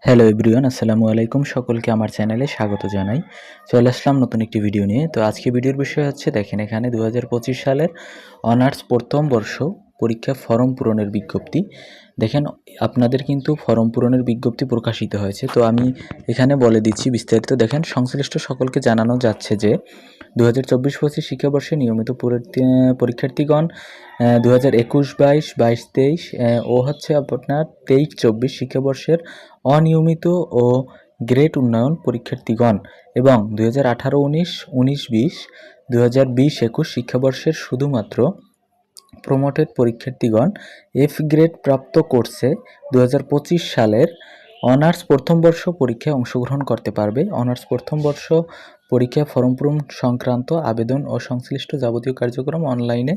Hello everyone, আসসালামু আলাইকুম। সকলকে আমার চ্যানেলে স্বাগত জানাই। চলে আসলাম নতুন একটি ভিডিও নিয়ে। তো আজকে ভিডিওর বিষয় হচ্ছে, দেখেন এখানে 2025 সালের অনার্স প্রথম বর্ষ পরীক্ষা ফর্ম পূরণের বিজ্ঞপ্তি। দেখেন আপনাদের কিন্তু ফর্ম পূরণের বিজ্ঞপ্তি প্রকাশিত হয়েছে। তো আমি এখানে বলে দিচ্ছি বিস্তারিত। দেখেন সংশ্লিষ্ট সকলকে জানানো যাচ্ছে যে 2024-25 শিক্ষাবর্ষে নিয়মিত পরীক্ষার্থীগণ 2021-22, 22-23 ও হচ্ছে আপনার 23-24 শিক্ষাবর্ষের অনিয়মিত ও গ্রেড উন্নয়ন পরীক্ষার্থীগণ এবং 2018-19, 19-20, 2020-21 শিক্ষাবর্ষের শুধুমাত্র প্রমোটেড পরীক্ষার্থীগণ এফ গ্রেড প্রাপ্ত কোর্সে 2025 সালের অনার্স প্রথম বর্ষ পরীক্ষায় অংশগ্রহণ করতে পারবে। অনার্স প্রথম বর্ষ পরীক্ষা ফর্ম পূরণ সংক্রান্ত আবেদন ও সংশ্লিষ্ট যাবতীয় কার্যক্রম অনলাইনে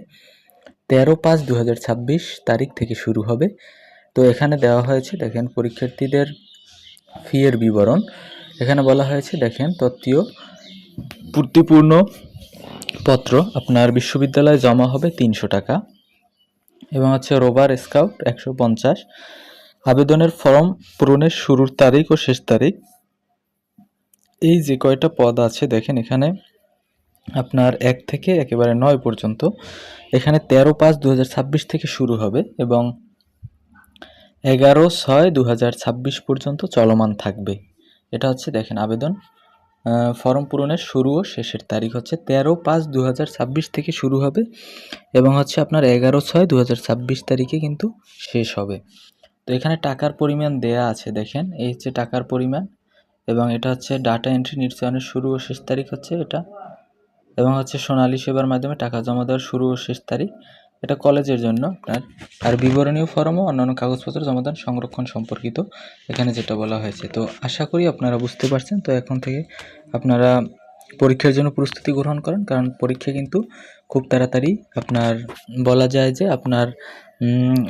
13/5/2026 তারিখ থেকে শুরু হবে। তো এখানে দেওয়া হয়েছে, দেখেন পরীক্ষার্থীদের ফি এর বিবরণ এখানে বলা হয়েছে। দেখেন তত্ত্বীয় পূর্তিপূর্ণ পত্র আপনার বিশ্ববিদ্যালয়ে জমা হবে 300 টাকা এবং হচ্ছে রোভার স্কাউট 150। আবেদনের ফর্ম পূরণের শুরুর তারিখ ও শেষ তারিখ, এই যে কয়টা পদ আছে দেখেন এখানে আপনার 1 থেকে একেবারে 9 পর্যন্ত, এখানে 13/5/2026 থেকে শুরু হবে এবং 11/6/2026 পর্যন্ত চলমান থাকবে। এটা হচ্ছে দেখেন আবেদন ফর্ম পূরণের শুরু ও শেষের তারিখ হচ্ছে 13/5/2026 থেকে শুরু হবে এবং হচ্ছে আপনার 11/6/2026 তারিখে কিন্তু শেষ হবে। তো এখানে টাকার পরিমাণ দেয়া আছে, দেখেন এই হচ্ছে টাকার পরিমাণ এবং এটা হচ্ছে ডাটা এন্ট্রি নিশ্চয়নের শুরু ও শেষ তারিখ হচ্ছে এটা এবং হচ্ছে সোনালী সেবার মাধ্যমে টাকা জমা দেওয়ার শুরু ও শেষ তারিখ। এটা কলেজের জন্য আপনার। আর বিবরণীয় ফর্ম ও অন্যান্য কাগজপত্র জমাদান সংরক্ষণ সম্পর্কিত এখানে যেটা বলা হয়েছে। তো আশা করি আপনারা বুঝতে পারছেন। তো এখন থেকে আপনারা পরীক্ষার জন্য প্রস্তুতি গ্রহণ করেন, কারণ পরীক্ষা কিন্তু খুব তাড়াতাড়ি আপনার বলা যায় যে আপনার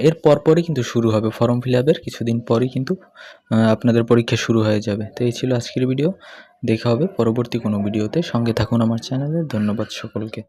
এর পরপরই কিন্তু শুরু হবে। ফর্ম ফিল আপের কিছুদিন পরই কিন্তু আপনাদের পরীক্ষা শুরু হয়ে যাবে। তো এই ছিল আজকের ভিডিও। দেখা হবে পরবর্তী কোনো ভিডিওতে। সঙ্গে থাকুন আমার চ্যানেলে। ধন্যবাদ সকলকে।